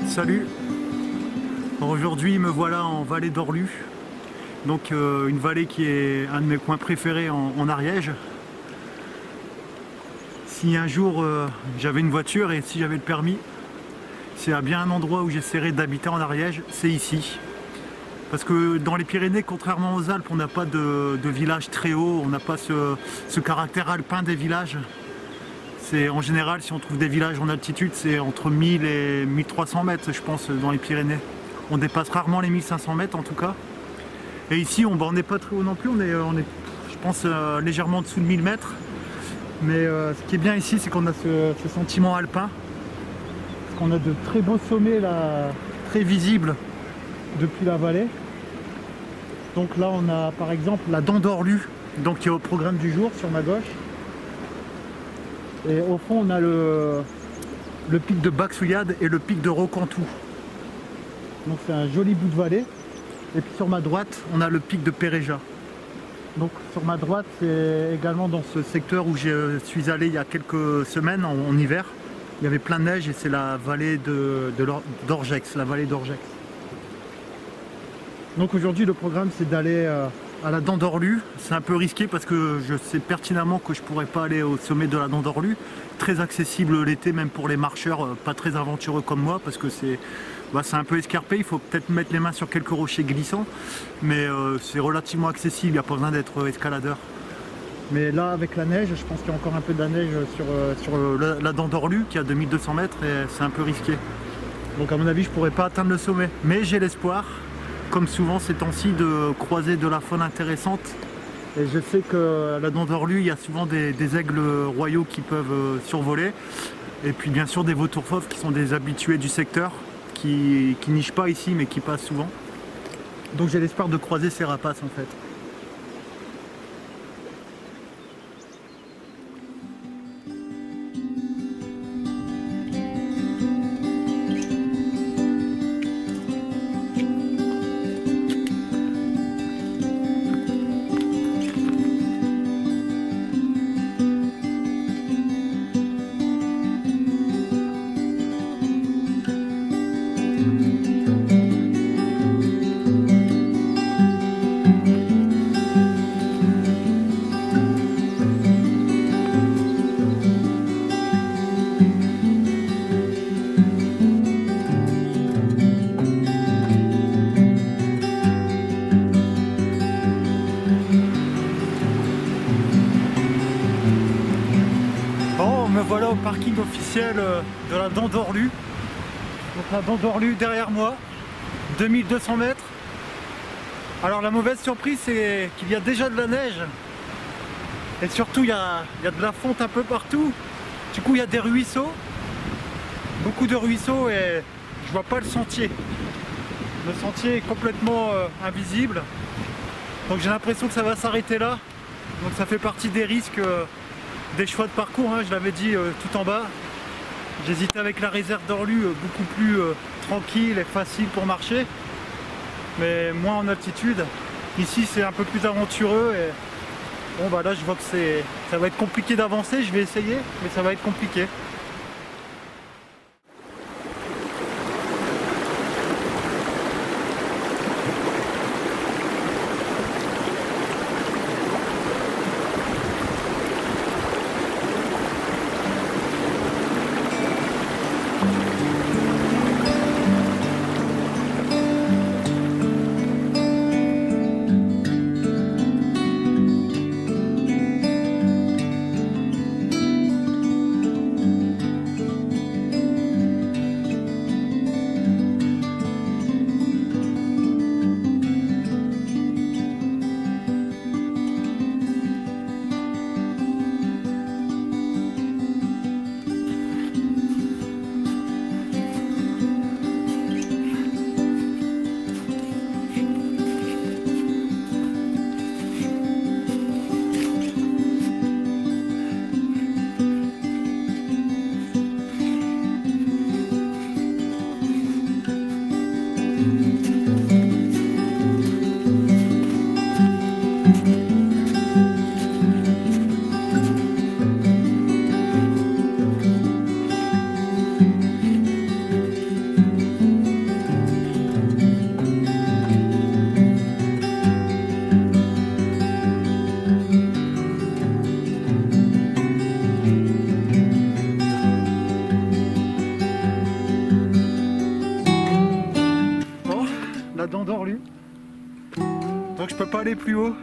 Salut. Aujourd'hui me voilà en vallée d'Orlu, donc une vallée qui est un de mes coins préférés en Ariège. Si un jour j'avais une voiture et si j'avais le permis, c'est à bien un endroit où j'essaierais d'habiter en Ariège, c'est ici. Parce que dans les Pyrénées, contrairement aux Alpes, on n'a pas de village très haut, on n'a pas ce caractère alpin des villages. En général, si on trouve des villages en altitude, c'est entre 1000 et 1300 mètres, je pense, dans les Pyrénées. On dépasse rarement les 1500 mètres en tout cas. Et ici, on n'est pas très haut non plus, on est je pense, légèrement en dessous de 1000 mètres. Mais ce qui est bien ici, c'est qu'on a ce sentiment alpin. Parce qu'on a de très beaux sommets là, très visibles depuis la vallée. Donc là, on a par exemple la Dent d'Orlu, donc qui est au programme du jour sur ma gauche. Et au fond, on a le pic de Baxouillade et le pic de Rocantou. Donc c'est un joli bout de vallée. Et puis sur ma droite, on a le pic de Péréja. Donc sur ma droite, c'est également dans ce secteur où je suis allé il y a quelques semaines en hiver. Il y avait plein de neige et c'est la vallée d'Orgex, la vallée d'Orgex. Donc aujourd'hui, le programme, c'est d'aller à la Dent d'Orlu. C'est un peu risqué parce que je sais pertinemment que je ne pourrais pas aller au sommet de la Dent d'Orlu. Très accessible l'été, même pour les marcheurs pas très aventureux comme moi, parce que c'est un peu escarpé. Il faut peut-être mettre les mains sur quelques rochers glissants, mais c'est relativement accessible, il n'y a pas besoin d'être escaladeur. Mais là, avec la neige, je pense qu'il y a encore un peu de la neige sur la Dent d'Orlu, qui a 2200 mètres, et c'est un peu risqué. Donc à mon avis, je ne pourrais pas atteindre le sommet. Mais j'ai l'espoir, comme souvent ces temps-ci, de croiser de la faune intéressante. Et je sais qu'à la Dent d'Orlu, il y a souvent des aigles royaux qui peuvent survoler. Et puis bien sûr des vautours fauves qui sont des habitués du secteur, qui nichent pas ici mais qui passent souvent. Donc j'ai l'espoir de croiser ces rapaces en fait. Me voilà au parking officiel de la Dent d'Orlu. Donc la Dent d'Orlu derrière moi, 2200 mètres. Alors la mauvaise surprise, c'est qu'il y a déjà de la neige. Et surtout il y a de la fonte un peu partout. Du coup il y a des ruisseaux, beaucoup de ruisseaux, et je vois pas le sentier. Le sentier est complètement invisible. Donc j'ai l'impression que ça va s'arrêter là. Donc ça fait partie des risques des choix de parcours, hein, je l'avais dit tout en bas. J'hésitais avec la réserve d'Orlu, beaucoup plus tranquille et facile pour marcher, mais moins en altitude. Ici c'est un peu plus aventureux et bon bah là je vois que ça va être compliqué d'avancer. Je vais essayer, mais ça va être compliqué. Donc je peux pas aller plus haut.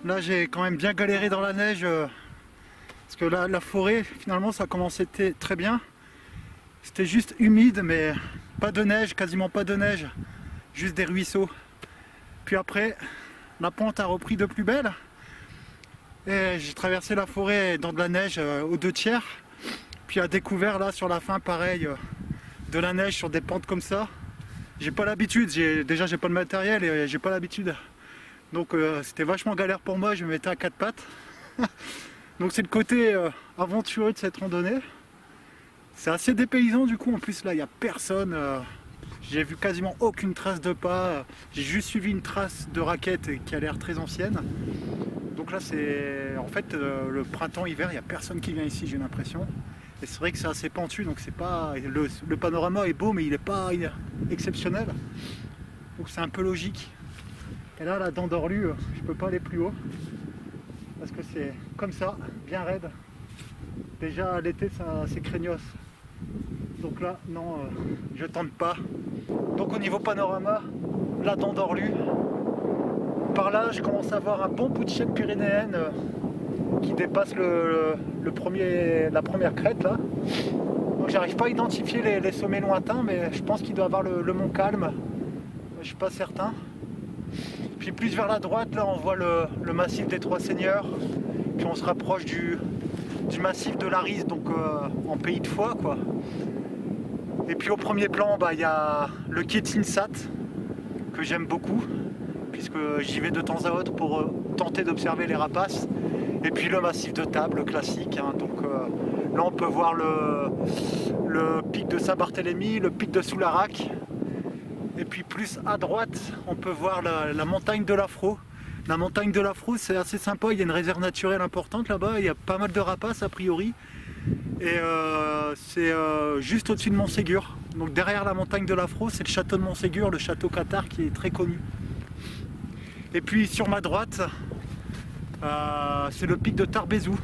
Là j'ai quand même bien galéré dans la neige parce que là, la forêt finalement ça commençait très bien. C'était juste humide mais pas de neige, quasiment pas de neige, juste des ruisseaux. Puis après la pente a repris de plus belle et j'ai traversé la forêt dans de la neige aux 2/3. Puis à découvert là sur la fin pareil de la neige sur des pentes comme ça. J'ai pas l'habitude, déjà j'ai pas le matériel et j'ai pas l'habitude. Donc c'était vachement galère pour moi, je me mettais à 4 pattes. Donc c'est le côté aventureux de cette randonnée. C'est assez dépaysant du coup, en plus là il n'y a personne. J'ai vu quasiment aucune trace de pas. J'ai juste suivi une trace de raquette qui a l'air très ancienne. Donc là c'est en fait le printemps-hiver, il n'y a personne qui vient ici, j'ai l'impression. Et c'est vrai que c'est assez pentu, donc c'est pas le panorama est beau mais il n'est pas exceptionnel. Donc c'est un peu logique. Et là la dent d'Orlu, je peux pas aller plus haut. Parce que c'est comme ça, bien raide. Déjà l'été c'est craignos. Donc là non, je tente pas. Donc au niveau panorama, la dent d'Orlu. Par là je commence à voir un bon bout de chaîne pyrénéenne qui dépasse la première crête là. Donc j'arrive pas à identifier les sommets lointains, mais je pense qu'il doit avoir le Mont Calme. Je suis pas certain. Puis plus vers la droite là on voit le massif des Trois Seigneurs. Puis on se rapproche du massif de l'Arise, donc en pays de foi quoi. Et puis au premier plan il y a le quai de Sinsat que j'aime beaucoup puisque j'y vais de temps à autre pour tenter d'observer les rapaces. Et puis le massif de Table classique, hein. Donc là on peut voir le pic de Saint-Barthélemy, le pic de Soularac. Et puis plus à droite on peut voir la montagne de l'Afro. La montagne de l'Afro c'est assez sympa, il y a une réserve naturelle importante là-bas, il y a pas mal de rapaces a priori. Et c'est juste au-dessus de Montségur. Donc derrière la montagne de l'Afro c'est le château de Montségur, le château Cathare qui est très connu. Et puis sur ma droite, c'est le pic de Tarbézou.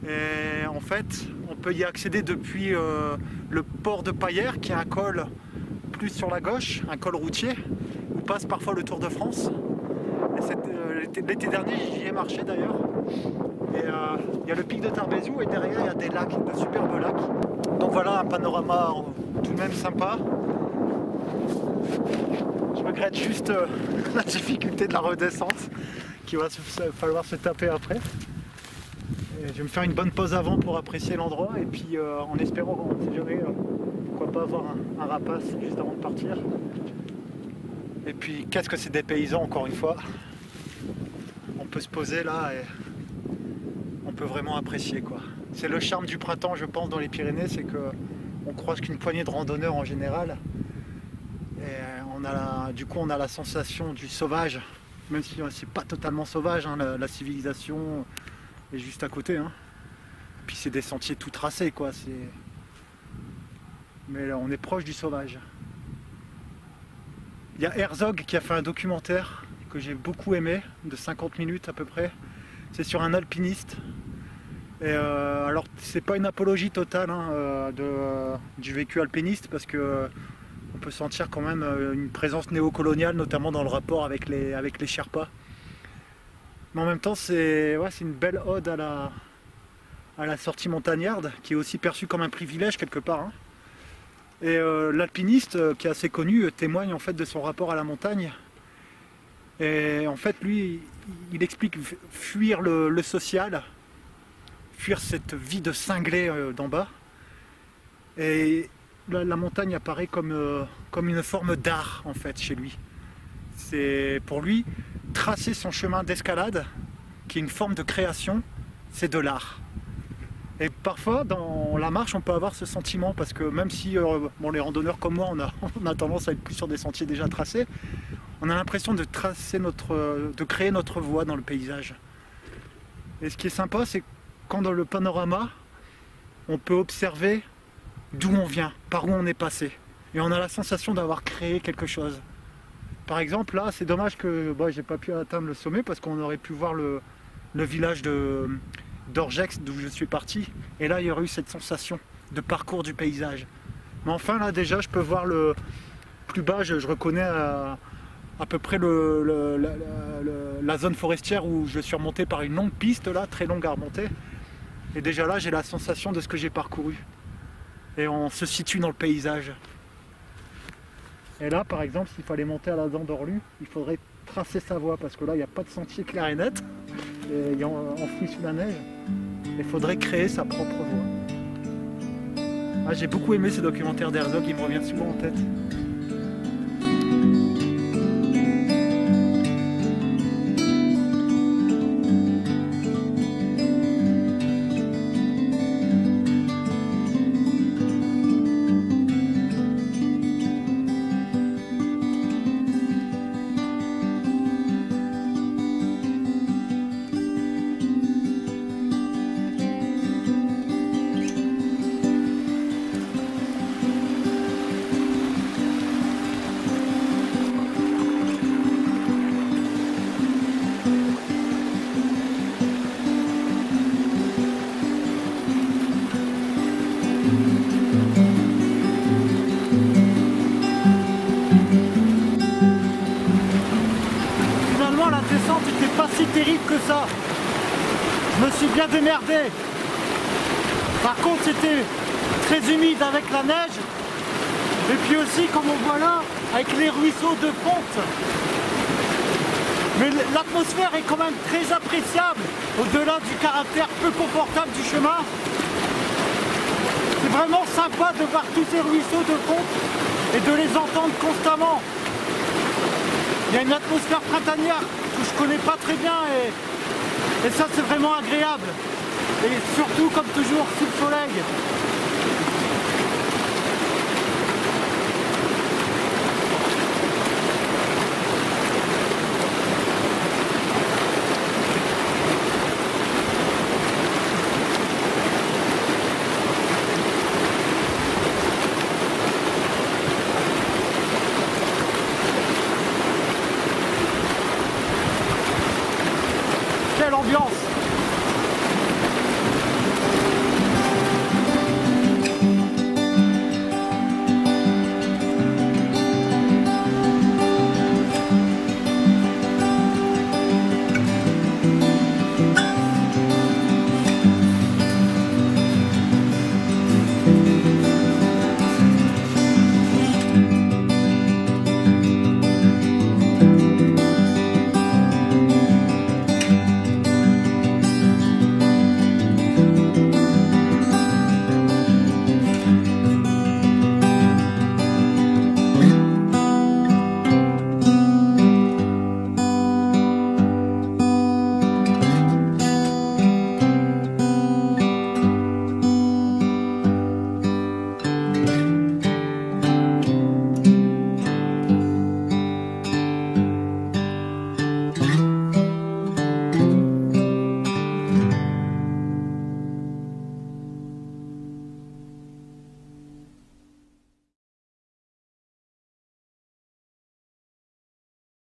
Et en fait, on peut y accéder depuis le port de Paillères, qui est un col plus sur la gauche, un col routier, où passe parfois le Tour de France. L'été dernier, j'y ai marché d'ailleurs. Et il y a le pic de Tarbézou et derrière, il y a des lacs, de superbes lacs. Donc voilà, un panorama tout de même sympa. Je regrette juste la difficulté de la redescente qu'il va falloir se taper après. Et je vais me faire une bonne pause avant pour apprécier l'endroit et puis en espérant, on sait jamais, pourquoi pas avoir un rapace juste avant de partir. Et puis qu'est-ce que c'est des paysans encore une fois. On peut se poser là et on peut vraiment apprécier quoi. C'est le charme du printemps je pense dans les Pyrénées, c'est que on croise qu'une poignée de randonneurs en général. Et du coup on a la sensation du sauvage, même si c'est pas totalement sauvage, hein, la civilisation est juste à côté. Hein. Puis c'est des sentiers tout tracés quoi. Mais là, on est proche du sauvage. Il y a Herzog qui a fait un documentaire que j'ai beaucoup aimé, de 50 minutes à peu près. C'est sur un alpiniste. Et alors c'est pas une apologie totale hein, du vécu alpiniste parce que on peut sentir quand même une présence néocoloniale, notamment dans le rapport avec les Sherpas. Mais en même temps, c'est une belle ode à la sortie montagnarde, qui est aussi perçue comme un privilège quelque part. Hein. Et l'alpiniste, qui est assez connu, témoigne en fait de son rapport à la montagne. Et en fait, lui, il explique fuir le social, fuir cette vie de cinglé d'en bas. Et la montagne apparaît comme une forme d'art en fait chez lui. C'est pour lui tracer son chemin d'escalade, qui est une forme de création, c'est de l'art. Et parfois dans la marche on peut avoir ce sentiment parce que même si les randonneurs comme moi on a tendance à être plus sur des sentiers déjà tracés, on a l'impression de créer notre voie dans le paysage. Et ce qui est sympa c'est quand dans le panorama on peut observer d'où on vient, par où on est passé. Et on a la sensation d'avoir créé quelque chose. Par exemple, là, c'est dommage que j'ai pas pu atteindre le sommet parce qu'on aurait pu voir le village d'Orgex d'où je suis parti. Et là, il y aurait eu cette sensation de parcours du paysage. Mais enfin, là, déjà, je peux voir le plus bas, je reconnais à peu près la zone forestière où je suis remonté par une longue piste là, très longue à remonter. Et déjà là, j'ai la sensation de ce que j'ai parcouru. Et on se situe dans le paysage. Et là, par exemple, s'il fallait monter à la dent d'Orlu, il faudrait tracer sa voie parce que là, il n'y a pas de sentier clair et net. Et il y a enfoui sous la neige. Il faudrait créer sa propre voie. Ah, j'ai beaucoup aimé ce documentaire d'Herzog, il me revient souvent en tête. La descente n'était pas si terrible que ça. Je me suis bien démerdé. Par contre, c'était très humide avec la neige. Et puis aussi, comme on voit là, avec les ruisseaux de fonte. Mais l'atmosphère est quand même très appréciable, au-delà du caractère peu confortable du chemin. C'est vraiment sympa de voir tous ces ruisseaux de fonte et de les entendre constamment. Il y a une atmosphère printanière que je connais pas très bien et ça c'est vraiment agréable. Et surtout comme toujours sous le soleil.